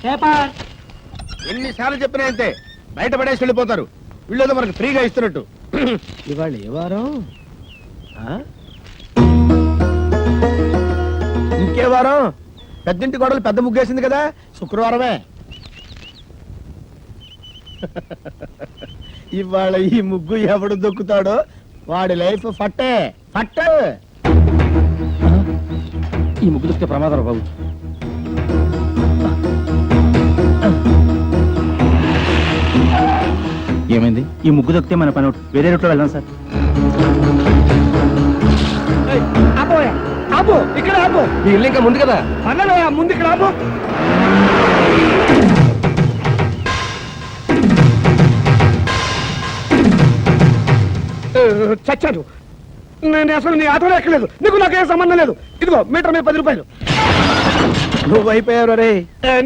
Paper. ఎన్నిసార్లు చెప్పినా అంతే, బయట పడేసి వెళ్ళిపోతారు. వీళ్ళేదో మనకు ఫ్రీగా ఇస్తున్నట్టు. ఇవాళ ఏ వారం? ఇంకే వారం? పెద్దింటి గొడవలు పెద్ద ముగ్గేసింది కదా, శుక్రవారమే. ఇవాళ ఈ ముగ్గు ఎవడు దొక్కుతాడో వాడి లైఫ్ ఫట్టే ఫట్టే. ఈ ముగ్గు దొక్కితే ప్రమాదం బాబు. ఏమైంది? ఈ ముగ్గు దొక్కితే మన పని వేరే రూట్లో వెళ్దాం సార్. ఆపు, ఇక్కడ ఆపు. మీ ఇల్లు ఇంకా ముందు కదా. అన్నలో ముందు ఇక్కడ ఆపు. చచ్చాను నేను. అసలు నీ ఆటోలో ఎక్కలేదు. నీకు నాకేం సంబంధం లేదు. ఇదిగో మీటర్ మీద 10 రూపాయలు. నువ్వు అయిపోయావు రే.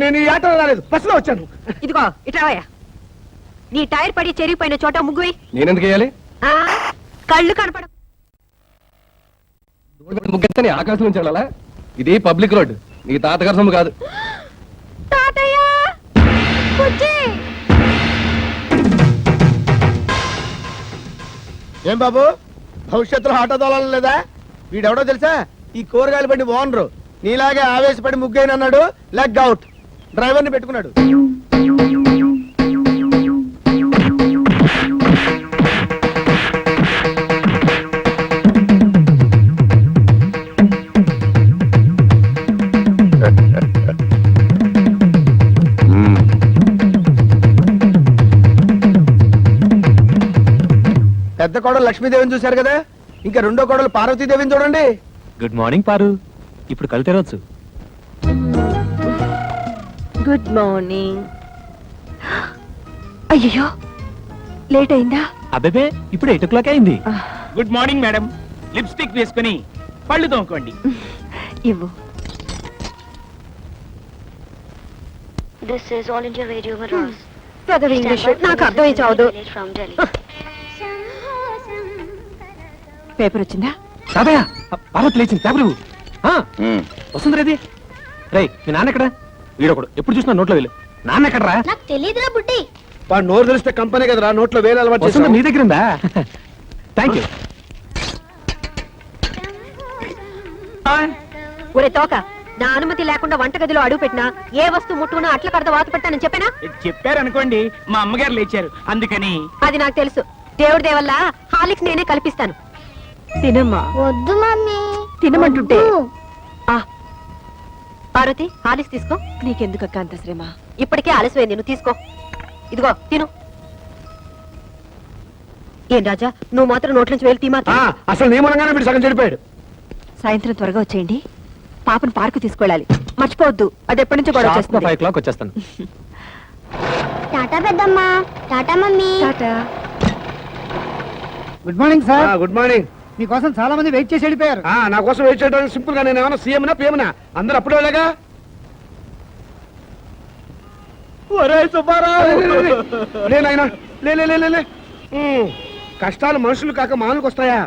నేను ఈ ఆటోలో రాలేదు, బస్సులో వచ్చాను. ఇదిగో ఇట్రావయ్యా. నీ టైర్ పడి చెరిగిపోయిన చోట ముగ్గువి. నేనెందుకు వేయాలి? కళ్ళు కనపడ ముగ్గెత్తని ఆకాశం నుంచి వెళ్ళాలా? ఇది పబ్లిక్ రోడ్, నీ తాతగారి సొమ్ము కాదు. ఏం బాబు, భవిష్యత్తులో ఆటో తోలాలి లేదా? వీడెవడో తెలుసా? ఈ కూరగాయలు బండి ఓనరు. నీలాగే ఆవేశపడి ముగ్గైనన్నాడు, లెగ్ అవుట్. డ్రైవర్ని పెట్టుకున్నాడు. పెద్ద కోడలు లక్ష్మీదేవిని చూశారు కదా, ఇంకా రెండో కోడలు పార్వతీదేవిని చూడండి. గుడ్ మార్నింగ్ పారు. ఇప్పుడు కళ్ళు తెరవచ్చు. Good morning. అయ్యో లేట్ అయిందా? అబ్బే ఇప్పుడు 8 o'clock అయింది. Good morning madam. లిప్స్టిక్ వేసుకుని పళ్ళు తోముకోండి. ఇవ్వు. This is All India Radio Madras. పెద్ద ఇంగ్లీష్ నాకు అర్థమై చావదు. పేపర్ వచ్చిందా? తాతయ్య, పార్వతి లేచింది. పేపర్ వస్తుంది రేది. రే, మీ నాన్న ఎక్కడ? వీడొకడు ఎప్పుడు చూసినా నోట్లో వేలు. నాన్న ఎక్కడరా? నాకు తెలియదురా బుడ్డి. వాడు నోరు తెలిస్తే కంపెనీ కదరా, నోట్లో వేలు అలవాటు వస్తుంది. చేశావు. నీ దగ్గర ఉందా? Thank you. ఒరే తోక, నా అనుమతి లేకుండా వంటగదిలో అడుగు పెట్టినా ఏ వస్తువు ముట్టుకున్నా అట్ల కడత వాత పెట్టానని చెప్పానా? చెప్పారనుకోండి, మా అమ్మగారు లేచారు అందుకని. అది నాకు తెలుసు. దేవుడి దేవల్ల హాలిక్స్ నేనే కల్పిస్తాను. తినమ్మా. వద్దు మమ్మీ. తినమంటుంటే. పార్వతి, హాలిక్స్ తీసుకో. నీకెందుకక్క అంత శ్రమ? ఇప్పటికే ఆలస్యమైంది, నువ్వు తీసుకో. ఇదిగో తిను. ఏం రాజా, నువ్వు మాత్రం నోట్లోంచి వేలు తీమా. అసలు నీ మూలంగానే వీడు సగం చెడిపోయాడు. సాయంత్రం త్వరగా వచ్చేయండి. పాపను పార్కు తీసుకెళ్ళాలి, మర్చిపోవద్దు. అది ఎప్పటి నుంచో గొడవ చేస్తుంది. 5 o'clock వచ్చేస్తాను. టాటా పెద్దమ్మా. Tata mummy. Tata. Good morning sir. Good morning. మీకోసం చాలా మంది వెయిట్ చేసి వెళ్ళిపోయారు. నా కోసం వెయిట్ చేయడానికి సింపుల్ గా నేను ఏమన్నా సీఎంనా పిఎంనా? అందరూ అప్పుడే వెళ్ళగా. కష్టాలు మనుషులు కాక మానుకు వస్తాయా?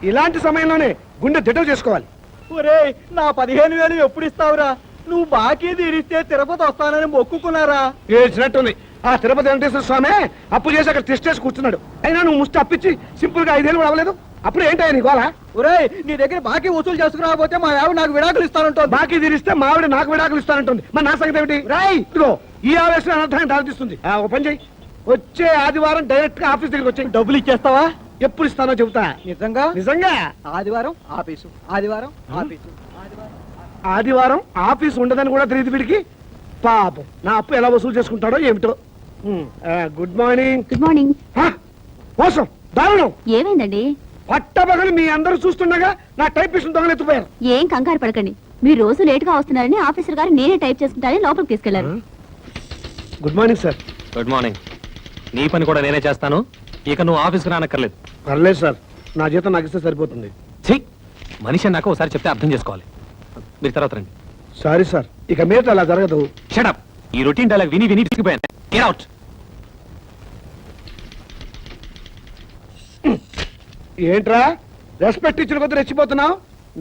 ఇలాంటి సమయంలోనే గుండె దిటవు చేసుకోవాలి. ఒరే, నా 15,000 ఎప్పుడు ఇస్తావురా? నువ్వు బాకీ తీరిస్తే తిరుపతి వస్తానని మొక్కుకున్నారా? ఏడ్చినట్టుంది. ఆ తిరుపతి వెంకటేశ్వర స్వామి అప్పు చేసి అక్కడ తిష్టేసి కూర్చున్నాడు. అయినా నువ్వు ముష్టి అప్పించి సింపుల్ గా 5 ఏళ్ళు కూడా అవ్వలేదు. అప్పుడు ఏంటయ్యా నీ గోళ? ఒరే, నీ దగ్గర బాకీ వసూలు చేసుకురాకపోతే మా ఆవిడ నాకు విడాకులు ఇస్తానంటుంది. బాకీ తీరిస్తే మా ఆవిడ నాకు విడాకులు ఇస్తానంటుంది. మరి నా సంగతి ఏమిటి? ఇదిగో ఈ ఆవేశం అనర్థాన్ని దారితీస్తుంది. ఒక పని చెయ్యి, వచ్చే ఆదివారం డైరెక్ట్ గా ఆఫీస్ దగ్గరికి వచ్చి డబ్బులు ఇచ్చేస్తావా? ఎప్పుడు ఇస్తానో చెబుతా. నిజంగా? నిజంగా. ఆదివారం ఆఫీసు, ఆదివారం ఆఫీసు. ఆదివారం ఆఫీస్ ఉండదని కూడా తెలియదు వీడికి. పాపం, నా అప్పు ఎలా వసూలు చేసుకుంటాడో ఏమిటో. Good morning. Good morning. మోసం, దారుణం. ఏమైందండి? పట్టబగలు మీ అందరూ చూస్తుండగా నా టైపిస్ట్ దొంగలెత్తిపోయారు. ఏం కంగారు పడకండి. మీరు రోజు లేట్ గా వస్తున్నారని ఆఫీసర్ గారు నేనే టైప్ చేసుకుంటారని లోపలికి తీసుకెళ్లారు. Good morning sir. Good morning. నీ పని కూడా నేనే చేస్తాను. ఇక నువ్వు ఆఫీస్కి రానక్కర్లేదు. పర్లేదు సార్, నా జీతం నాకు ఇస్తే సరిపోతుంది. మనిషి నాకు ఒకసారి చెప్తే అర్థం చేసుకోవాలి. మీరు తర్వాత రండి. సారీ సార్, ఇక మీద అలా జరగదు. షటప్. ఈ రొటీన్ డైలాగ్ విని విని పిసికిపోయాను. Get out. ఏంట్రా రెస్పెక్ట్ ఇచ్చిన కొద్ది రెచ్చిపోతున్నావు?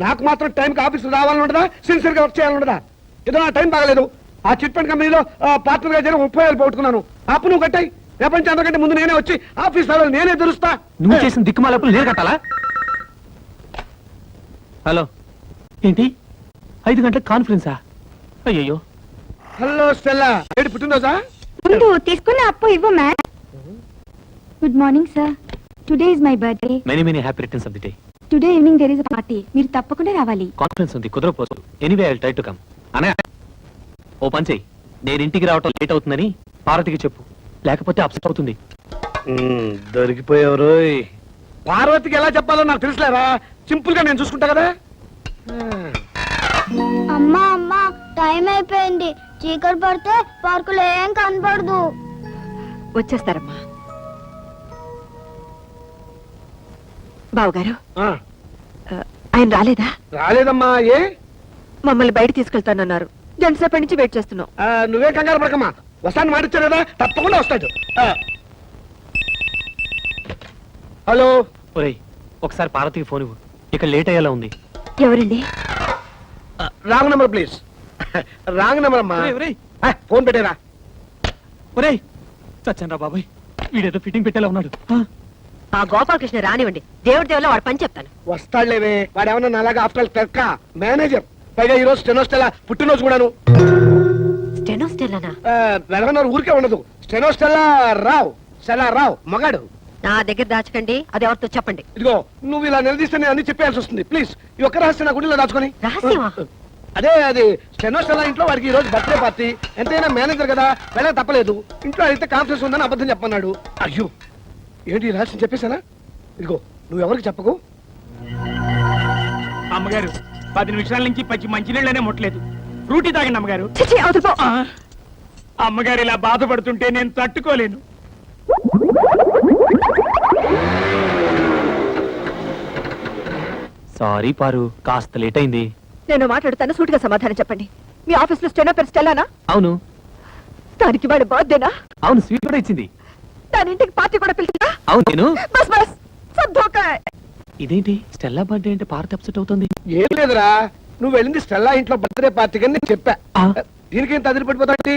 నాకు మాత్రం టైంకి ఆఫీస్ రావాలని ఉండదా? సిన్సియర్ గా వర్క్ చేయాలని ఉండదా? ఏదో నా టైం బాగలేదు, ఆ చిట్ ఫండ్ కంపెనీలో పార్ట్నర్ గా చేరి 30,000 పోగొట్టుకున్నాను. అప్పు నువ్వు కట్టాయి. రేపటి నుంచి అంతకంటే ముందు నేనే వచ్చి ఆఫీస్ లో నేనే తెరుస్తా. నువ్వు చేసిన దిక్కుమాలప్పుడు నేను కట్టాలా? హలో, ఏంటి 5 గంటలకు కాన్ఫరెన్సా? అయ్యయ్యో. హలో స్టెల్లా, ఏంటి పుట్టినరోజా? ముందు తీసుకున్న అప్పు ఇవ్వు ma'am. Good morning sir. Today is my birthday. Many many happy returns of the day. Today evening there is a party. మీరు తప్పకుండా రావాలి. కాన్ఫరెన్స్ ఉంది, కుదరపోదు. Anyway I will try to come. అనే ఓ పని చెయ్యి, నేను ఇంటికి రావటం లేట్ అవుతుందని పార్వతికి చెప్పు, లేకపోతే అప్సెట్ అవుతుంది. దొరికిపోయారు. పార్వతికి ఎలా చెప్పాలో నాకు తెలుసులేరా, సింపుల్ గా నేను చూసుకుంటా కదా. అమ్మా అమ్మా టైం అయిపోయింది. చీకటి పడితే పార్కులో ఏం కనపడదు. వచ్చేస్తారమ్మా. బావగారు, ఆ, ఆయన రాలేదా? రాలేదమ్మా. ఏ మమ్మల్ని బయట తీసుకెళ్తానన్నారు. గంట సేపటి నుంచి వెయిట్ చేస్తున్నాం. నువ్వే కంగారు పడకమ్మా, వస్తాను మాటిచ్చారు కదా, తప్పకుండా వస్తాడు. హలో, ఒరేయ్, ఒకసారి పార్వతికి ఫోన్ ఇవ్వు, ఇక లేట్ అయ్యేలా ఉంది. ఎవరండి? Wrong number please. Wrong number అమ్మా. ఒరేయ్, ఫోన్ పెట్టేరా. ఒరేయ్, చచ్చాను రా బాబాయ్, వీడేదో ఫిట్టింగ్ పెట్టేలా ఉన్నాడు. ఆ గోపాలకృష్ణ రానివ్వండి, దేవుడి దేవులో వాడు పని చెప్తాను. వస్తాడులేవే, వాడు ఏమన్నా నాలాగా ఆఫ్టర్ క్లర్క్ మేనేజర్. పైగా ఈ రోజు స్టెనోస్టెలా పుట్టినరోజు కూడాను. స్టెనోస్టెల్లానా? వెలగన్నారు ఊరికే ఉండదు. స్టెనోస్టెలా రావు, స్టెలా రావు మగాడు. నా దగ్గర దాచకండి, అది ఎవరితో చెప్పండి. ఇదిగో నువ్వు ఇలా నిలదీస్తే నేను అన్ని చెప్పేయాల్సి వస్తుంది. ప్లీజ్ ఈ ఒక్క రహస్యం నా గుడిలో దాచుకొని. రహస్యమా? అదే అది స్టెనోస్టెలా ఇంట్లో వాడికి ఈ రోజు బర్త్డే పార్టీ. ఎంతైనా మేనేజర్ కదా, వెళ్ళక తప్పలేదు. ఇంట్లో అయితే కాన్ఫరెన్స్ ఉందని అబద్ధం చెప్పన్నాడు. అయ్యో, ఏంటి ఈ రహస్యం చెప్పేశానా? ఇదిగో నువ్వు ఎవరికి చెప్పకు. అమ్మగారు 10 నిమిషాల నుంచి పచ్చి మంచినీళ్ళనే ముట్టలేదు. ఫ్రూటీ తాగండి అమ్మగారు. చిచి, అవతల పో. ఆ, అమ్మగారు ఇలా బాధపడుతుంటే నేను తట్టుకోలేను. సారీ పారు, కాస్త లేట్ అయింది. నేను మాట్లాడుతాను, సూటిగా సమాధానం చెప్పండి. మీ ఆఫీస్ లో స్టెనో పేరు స్టెల్లానా? అవును. దానికి వాడి బర్త్డేనా? అవును, స్వీట్ కూడా ఇచ్చింది. దాని ఇంటికి పార్టీ కూడా పిలిచిందా? అవును. నేను బస్ బస్ సబ్ ధోకా హై. ఇదేంటి స్టెల్లా బర్త్డే అంటే పార్వతి అప్సెట్ అవుతుంది? ఏం లేదురా, నువ్వు వెళ్ళింది స్టెల్లా ఇంట్లో బర్త్డే పార్టీకి అని నేను చెప్పా. ఆ. దీనికేం తదిలిపడిపోతాంటి?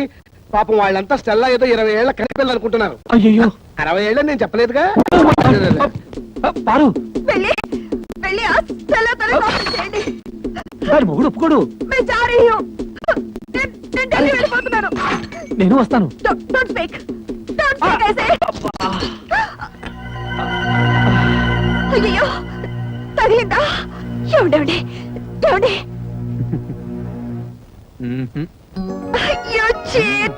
పాపం వాళ్ళంతా స్టెల్లా ఏదో 20 ఏళ్ల కనిపిల్లు అనుకుంటున్నారు. అయ్యో 60 ఏళ్ళని నేను చెప్పలేదుగా. పారు, వెళ్ళి వెళ్ళి ఆ స్టెల్లాతో కాన్ఫరెన్స్ చేయండి. వాడి మొగుడు ఒప్పుకోడు. मैं जा रही हूं. నేను ఢిల్లీ వెళ్ళిపోతున్నాను. నేను వస్తాను. Don't speak. Don't speak ऐसे. అయ్యో, తగిలిందా? ఏమండి ఏమండి? మ్మ్హ్మ్. అయ్యో చీట్.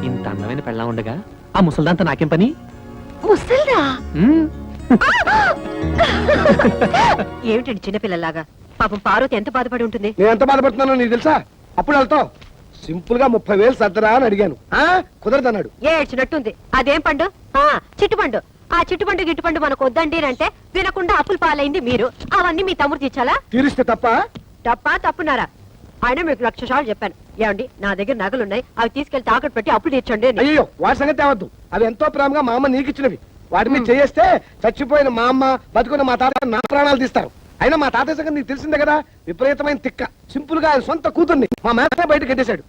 ఇంత అందమైన పెళ్ళా ఉండగా ఆ ముసల్దాంతా నాకేం పని? ముసల్దా? మ్మ్. ఏమిటండి చిన్నపిల్లలాగా? పాపం పార్వతి ఎంత బాధపడి ఉంటుంది. నేను ఎంత బాధపడుతున్నానో నీకు తెలుసా? అప్పుడు వెళ్తావు సింపుల్ గా 30,000 సర్దరా అని అడిగాను. కుదరదన్నాడు. ఏడ్చినట్టుంది. అదేం పండు? చిట్టుపండు. ఆ చిట్టుపండు గిట్టుపండు మనకు వద్దండి అంటే వినకుండా అప్పులు పాలైంది మీరు. అవన్నీ మీ తమ్ముడు తీర్చాలా? తీరిస్తే తప్ప. తప్పున్నారా? ఆయన మీకు 1,00,000 సార్లు చెప్పాను. ఏమండి, నా దగ్గర నగలున్నాయి, అవి తీసుకెళ్లి తాకట్టు పెట్టి అప్పులు తీర్చండి అని. అయ్యో, వాటి సంగతి తేవద్దు. అవి ఎంతో ప్రేమగా మా అమ్మ నీకు ఇచ్చినవి. వాటి మీద చేస్తే చచ్చిపోయిన మా అమ్మ, బతుకున్న మా తాత నా ప్రాణాలు తీస్తారు. అయినా మా తాతయ్య సంగతి నీకు తెలిసిందే కదా, విపరీతమైన తిక్క. సింపుల్ గా ఆయన సొంత కూతుర్ని మా మేత బయట కట్టేశాడు.